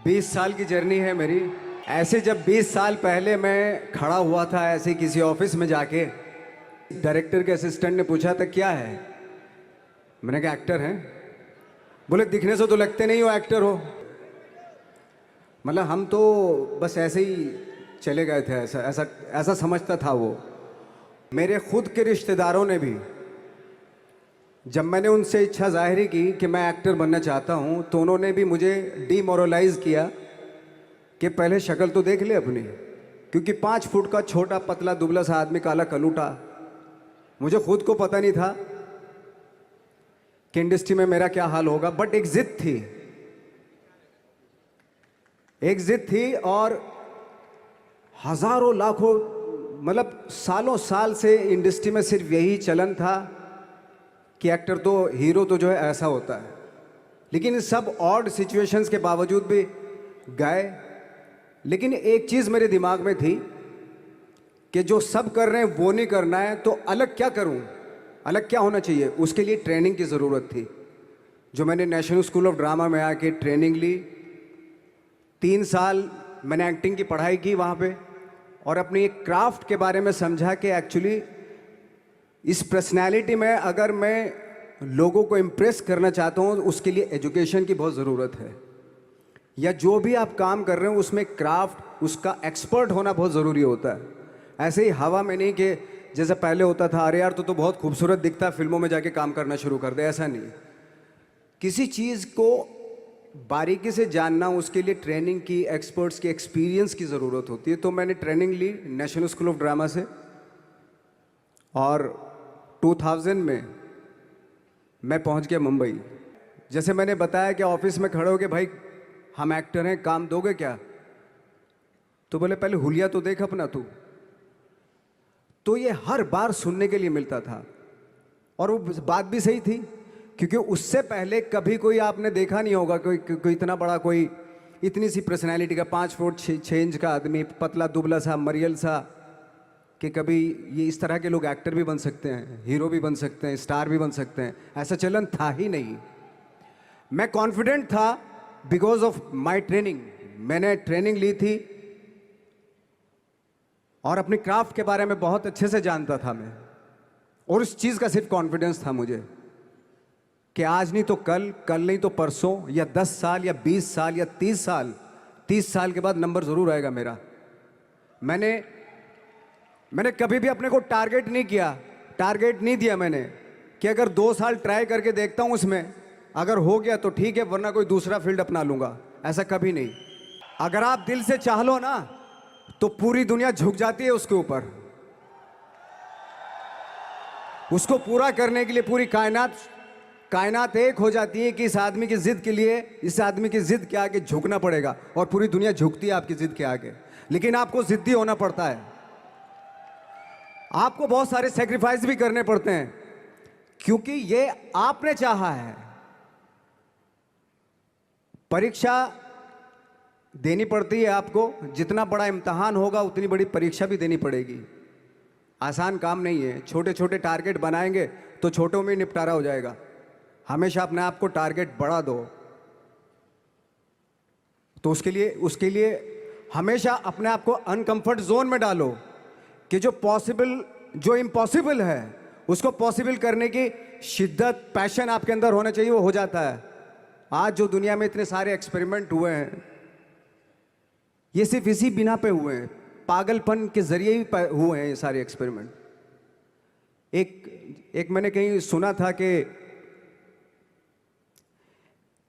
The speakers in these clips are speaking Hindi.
20 साल की जर्नी है मेरी। ऐसे जब 20 साल पहले मैं खड़ा हुआ था ऐसे किसी ऑफिस में जाके, डायरेक्टर के असिस्टेंट ने पूछा था क्या है। मैंने कहा एक्टर हैं। बोले दिखने से तो लगते नहीं हो एक्टर हो। मतलब हम तो बस ऐसे ही चले गए थे, ऐसा ऐसा ऐसा समझता था वो। मेरे खुद के रिश्तेदारों ने भी, जब मैंने उनसे इच्छा जाहिर की कि मैं एक्टर बनना चाहता हूँ, तो उन्होंने भी मुझे डीमोरलाइज किया कि पहले शक्ल तो देख ले अपनी, क्योंकि 5 फुट का छोटा पतला दुबला सा आदमी, काला कलूटा। मुझे खुद को पता नहीं था कि इंडस्ट्री में मेरा क्या हाल होगा, बट एक जिद थी, एक जिद थी। और हजारों लाखों, मतलब सालों साल से इंडस्ट्री में सिर्फ यही चलन था कि एक्टर तो, हीरो तो जो है ऐसा होता है। लेकिन इन सब ऑड सिचुएशंस के बावजूद भी गए। लेकिन एक चीज़ मेरे दिमाग में थी कि जो सब कर रहे हैं वो नहीं करना है, तो अलग क्या करूं, अलग क्या होना चाहिए। उसके लिए ट्रेनिंग की ज़रूरत थी, जो मैंने नेशनल स्कूल ऑफ ड्रामा में आके ट्रेनिंग ली। 3 साल मैंने एक्टिंग की पढ़ाई की वहाँ पे, और अपनी एक क्राफ्ट के बारे में समझा कि एक्चुअली इस पर्सनैलिटी में अगर मैं लोगों को इम्प्रेस करना चाहता हूँ, उसके लिए एजुकेशन की बहुत ज़रूरत है। या जो भी आप काम कर रहे हो उसमें क्राफ्ट, उसका एक्सपर्ट होना बहुत ज़रूरी होता है। ऐसे ही हवा में नहीं कि जैसे पहले होता था, अरे यार तो बहुत खूबसूरत दिखता है, फिल्मों में जाके काम करना शुरू कर दे, ऐसा नहीं। किसी चीज़ को बारीकी से जानना, उसके लिए ट्रेनिंग की, एक्सपर्ट्स की, एक्सपीरियंस की ज़रूरत होती है। तो मैंने ट्रेनिंग ली नेशनल स्कूल ऑफ ड्रामा से, और 2000 में मैं पहुंच गया मुंबई। जैसे मैंने बताया कि ऑफिस में खड़े हो के, भाई हम एक्टर हैं, काम दोगे क्या। तो बोले पहले हुलिया तो देख अपना तू। तो ये हर बार सुनने के लिए मिलता था, और वो बात भी सही थी, क्योंकि उससे पहले कभी कोई आपने देखा नहीं होगा कोई इतना बड़ा, कोई इतनी सी पर्सनैलिटी का 5 फुट 6 इंच का आदमी, पतला दुबला सा मरियल सा, कि कभी ये इस तरह के लोग एक्टर भी बन सकते हैं, हीरो भी बन सकते हैं, स्टार भी बन सकते हैं। ऐसा चलन था ही नहीं। मैं कॉन्फिडेंट था बिकॉज ऑफ माई ट्रेनिंग। मैंने ट्रेनिंग ली थी और अपनी क्राफ्ट के बारे में बहुत अच्छे से जानता था मैं, और उस चीज़ का सिर्फ कॉन्फिडेंस था मुझे कि आज नहीं तो कल, कल नहीं तो परसों, या 10 साल या 20 साल या 30 साल, 30 साल के बाद नंबर ज़रूर आएगा मेरा। मैंने कभी भी अपने को टारगेट नहीं किया, टारगेट नहीं दिया मैंने कि अगर 2 साल ट्राई करके देखता हूँ, उसमें अगर हो गया तो ठीक है, वरना कोई दूसरा फील्ड अपना लूँगा। ऐसा कभी नहीं। अगर आप दिल से चाह लो ना, तो पूरी दुनिया झुक जाती है उसके ऊपर। उसको पूरा करने के लिए पूरी कायनात एक हो जाती है कि इस आदमी की जिद के लिए, इस आदमी की जिद के आगे झुकना पड़ेगा, और पूरी दुनिया झुकती है आपकी जिद के आगे। लेकिन आपको जिद्दी होना पड़ता है, आपको बहुत सारे सेक्रीफाइस भी करने पड़ते हैं, क्योंकि ये आपने चाहा है। परीक्षा देनी पड़ती है आपको, जितना बड़ा इम्तिहान होगा उतनी बड़ी परीक्षा भी देनी पड़ेगी। आसान काम नहीं है। छोटे छोटे टारगेट बनाएंगे तो छोटों में निपटारा हो जाएगा। हमेशा अपने आप को टारगेट बढ़ा दो। तो उसके लिए हमेशा अपने आप को अनकंफर्ट जोन में डालो, कि जो इम्पॉसिबल है उसको पॉसिबल करने की शिद्दत, पैशन आपके अंदर होना चाहिए, वो हो जाता है। आज जो दुनिया में इतने सारे एक्सपेरिमेंट हुए हैं, ये सिर्फ इसी बिना पे हुए हैं, पागलपन के जरिए ही हुए हैं ये सारे एक्सपेरिमेंट। एक मैंने कहीं सुना था कि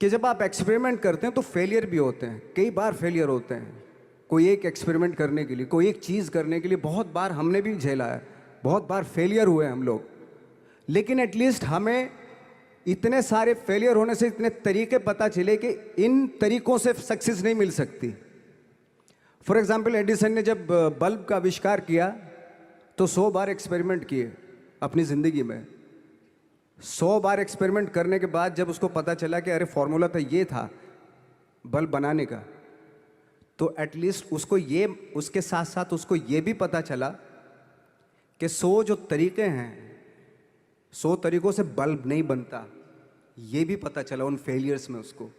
जब आप एक्सपेरिमेंट करते हैं तो फेलियर भी होते हैं, कई बार फेलियर होते हैं। कोई एक एक्सपेरिमेंट करने के लिए, कोई एक चीज़ करने के लिए बहुत बार हमने भी झेला है, बहुत बार फेलियर हुए हम लोग। लेकिन एटलीस्ट हमें इतने सारे फेलियर होने से इतने तरीके पता चले कि इन तरीकों से सक्सेस नहीं मिल सकती। फॉर एग्जाम्पल, एडिसन ने जब बल्ब का आविष्कार किया तो 100 बार एक्सपेरिमेंट किए अपनी ज़िंदगी में। 100 बार एक्सपेरिमेंट करने के बाद जब उसको पता चला कि अरे फॉर्मूला तो ये था बल्ब बनाने का, तो एटलीस्ट उसके साथ साथ उसको ये भी पता चला कि 100 जो तरीके हैं, 100 तरीकों से बल्ब नहीं बनता, ये भी पता चला उन फेलियर्स में उसको।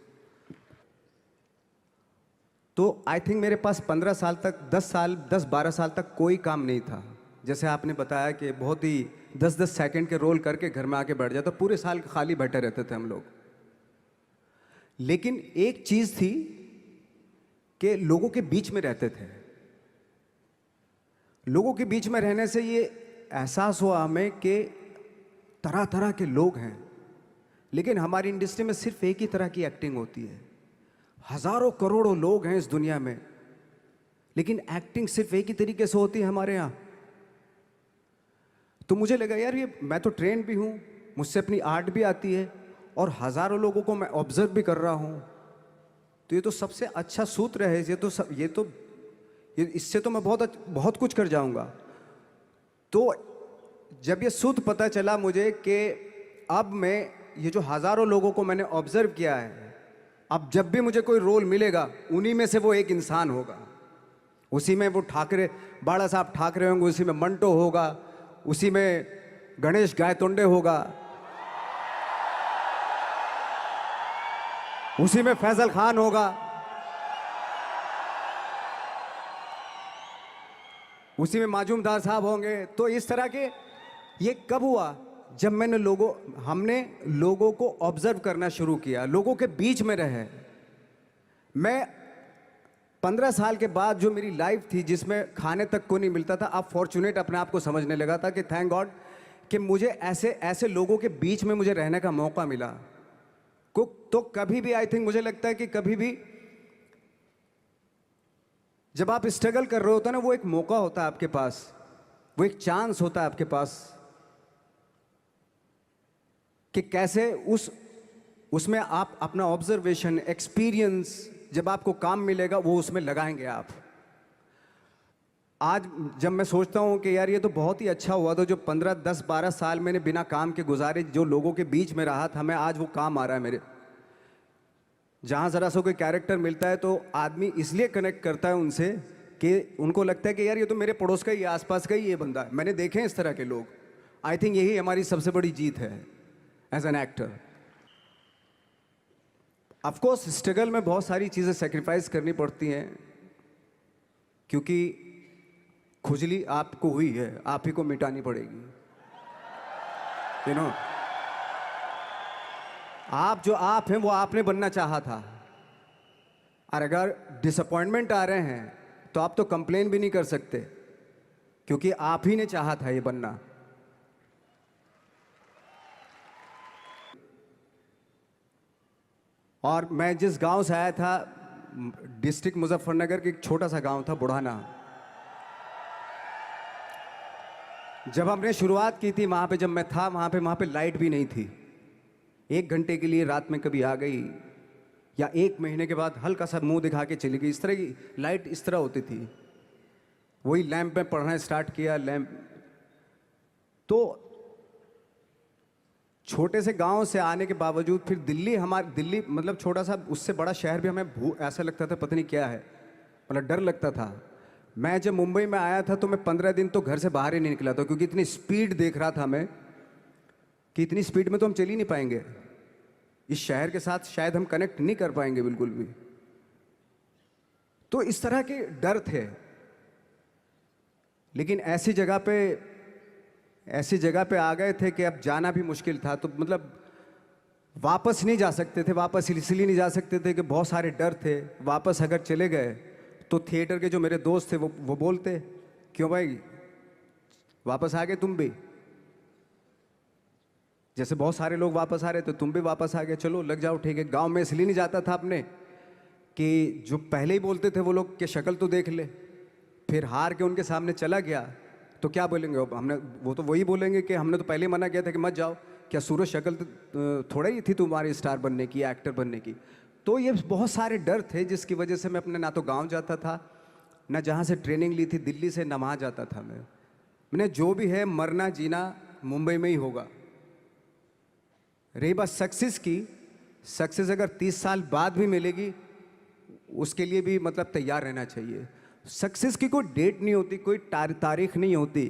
तो आई थिंक मेरे पास 15 साल तक 10 12 साल तक कोई काम नहीं था। जैसे आपने बताया कि बहुत ही 10 सेकंड के रोल करके घर में आके बैठ जाता, पूरे साल खाली बैठे रहते थे हम लोग। लेकिन एक चीज़ थी कि लोगों के बीच में रहते थे। लोगों के बीच में रहने से ये एहसास हुआ हमें कि तरह तरह के लोग हैं, लेकिन हमारी इंडस्ट्री में सिर्फ एक ही तरह की एक्टिंग होती है। हजारों करोड़ों लोग हैं इस दुनिया में, लेकिन एक्टिंग सिर्फ एक ही तरीके से होती है हमारे यहाँ। तो मुझे लगा यार ये मैं तो ट्रेन भी हूँ, मुझसे अपनी आर्ट भी आती है और हजारों लोगों को मैं ऑब्जर्व भी कर रहा हूँ, तो ये तो सबसे अच्छा सूत्र है। ये इससे तो मैं बहुत कुछ कर जाऊंगा। तो जब ये सूत्र पता चला मुझे कि अब मैं ये जो हजारों लोगों को मैंने ऑब्जर्व किया है, अब जब भी मुझे कोई रोल मिलेगा उन्हीं में से वो एक इंसान होगा। उसी में वो ठाकरे बाला साहब ठाकरे होंगे, उसी में मंटो होगा, उसी में गणेश गायतोंडे होगा, उसी में फैजल खान होगा, उसी में माजूमदार साहब होंगे। तो इस तरह के ये कब हुआ? जब हमने लोगों को ऑब्जर्व करना शुरू किया, लोगों के बीच में रहे। मैं 15 साल के बाद जो मेरी लाइफ थी जिसमें खाने तक को नहीं मिलता था, अब फॉर्चुनेट अपने आप को समझने लगा था कि थैंक गॉड कि मुझे ऐसे ऐसे लोगों के बीच में मुझे रहने का मौका मिला। तो कभी भी आई थिंक मुझे लगता है कि कभी भी जब आप स्ट्रगल कर रहे होते हैं ना, वो एक मौका होता है आपके पास, वो एक चांस होता है आपके पास कि कैसे उसमें आप अपना ऑब्जर्वेशन एक्सपीरियंस, जब आपको काम मिलेगा वो उसमें लगाएंगे आप। आज जब मैं सोचता हूँ कि यार ये तो बहुत ही अच्छा हुआ, तो जो 15 10 12 साल मैंने बिना काम के गुजारे, जो लोगों के बीच में रहा था मैं, आज वो काम आ रहा है मेरे। जहाँ ज़रा सा कोई कैरेक्टर मिलता है तो आदमी इसलिए कनेक्ट करता है उनसे कि उनको लगता है कि यार ये तो मेरे पड़ोस का ही, आसपास का ही ये बंदा है। मैंने देखे हैं इस तरह के लोग। आई थिंक यही हमारी सबसे बड़ी जीत है as an actor. Of course struggle में बहुत सारी चीज़ें सेक्रीफाइस करनी पड़ती हैं, क्योंकि खुजली आपको हुई है, आप ही को मिटानी पड़ेगी। यू नो, आप जो आप हैं वो आपने बनना चाहा था, और अगर डिसअपॉइंटमेंट आ रहे हैं तो आप तो कंप्लेन भी नहीं कर सकते, क्योंकि आप ही ने चाहा था ये बनना। और मैं जिस गांव से आया था, डिस्ट्रिक्ट मुजफ्फरनगर के एक छोटा सा गांव था बुढ़ाना। जब हमने शुरुआत की थी वहाँ पे, जब मैं था वहाँ पे लाइट भी नहीं थी। 1 घंटे के लिए रात में कभी आ गई, या 1 महीने के बाद हल्का सा मुंह दिखा के चली गई। इस तरह की लाइट इस तरह होती थी। वही लैंप में पढ़ना स्टार्ट किया, लैंप। तो छोटे से गांव से आने के बावजूद फिर दिल्ली मतलब छोटा सा, उससे बड़ा शहर भी हमें ऐसा लगता था पता नहीं क्या है, मतलब डर लगता था। मैं जब मुंबई में आया था तो मैं 15 दिन तो घर से बाहर ही नहीं निकला था, क्योंकि इतनी स्पीड देख रहा था मैं कि इतनी स्पीड में तो हम चल ही नहीं पाएंगे, इस शहर के साथ शायद हम कनेक्ट नहीं कर पाएंगे बिल्कुल भी। तो इस तरह के डर थे। लेकिन ऐसी जगह पे आ गए थे कि अब जाना भी मुश्किल था। तो मतलब वापस नहीं जा सकते थे। वापस इसलिए नहीं जा सकते थे कि बहुत सारे डर थे। वापस अगर चले गए तो थिएटर के जो मेरे दोस्त थे वो बोलते, क्यों भाई वापस आ गए तुम भी? जैसे बहुत सारे लोग वापस आ रहे थे, तुम भी वापस आ गए, चलो लग जाओ, ठीक है। गांव में इसलिए नहीं जाता था अपने कि जो पहले ही बोलते थे वो लोग कि शक्ल तो देख ले, फिर हार के उनके सामने चला गया तो क्या बोलेंगे वो तो वही बोलेंगे कि हमने तो पहले मना किया था कि मत जाओ, क्या सूरज शक्ल थोड़ा ही थी तुम्हारी स्टार बनने की, एक्टर बनने की। तो ये बहुत सारे डर थे जिसकी वजह से मैं अपने ना तो गांव जाता था, ना जहाँ से ट्रेनिंग ली थी दिल्ली से, ना वहाँ जाता था। मैंने जो भी है मरना जीना मुंबई में ही होगा। रही बात सक्सेस की, सक्सेस अगर 30 साल बाद भी मिलेगी उसके लिए भी मतलब तैयार रहना चाहिए। सक्सेस की कोई डेट नहीं होती, कोई तारीख नहीं होती,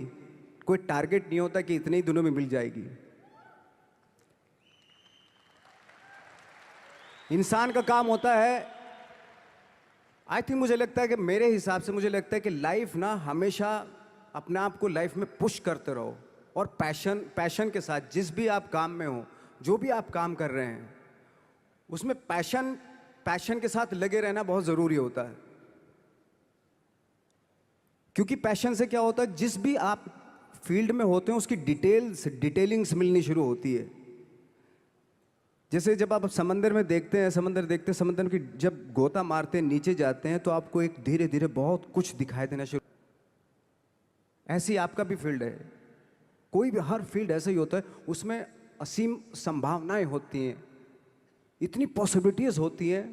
कोई टारगेट नहीं होता कि इतने ही दिनों में मिल जाएगी। इंसान का काम होता है आई थिंक मुझे लगता है कि मेरे हिसाब से मुझे लगता है कि लाइफ ना हमेशा अपने आप को लाइफ में पुश करते रहो, और पैशन के साथ जिस भी आप काम में हो, जो भी आप काम कर रहे हैं, उसमें पैशन के साथ लगे रहना बहुत ज़रूरी होता है। क्योंकि पैशन से क्या होता है, जिस भी आप फील्ड में होते हैं उसकी डिटेलिंग्स मिलनी शुरू होती है। जैसे जब आप समंदर में देखते हैं, समंदर की जब गोता मारते हैं, नीचे जाते हैं, तो आपको एक धीरे धीरे बहुत कुछ दिखाई देना शुरू। ऐसी आपका भी फील्ड है, कोई भी हर फील्ड ऐसा ही होता है, उसमें असीम संभावनाएं होती हैं, इतनी पॉसिबिलिटीज होती हैं।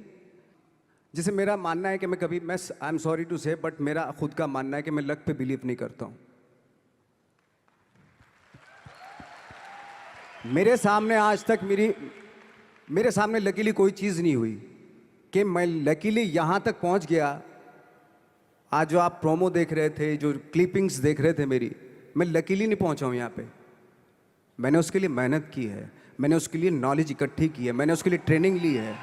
जैसे मेरा मानना है कि मैं आई एम सॉरी टू से, बट मेरा खुद का मानना है कि मैं लक पे बिलीव नहीं करता हूँ। मेरे सामने आज तक मेरे सामने लकीली कोई चीज़ नहीं हुई कि मैं लकीली यहाँ तक पहुँच गया। आज जो आप प्रोमो देख रहे थे, जो क्लिपिंग्स देख रहे थे मेरी, मैं लकीली नहीं पहुँचा हूँ यहाँ पे। मैंने उसके लिए मेहनत की है, मैंने उसके लिए नॉलेज इकट्ठी की है, मैंने उसके लिए ट्रेनिंग ली है।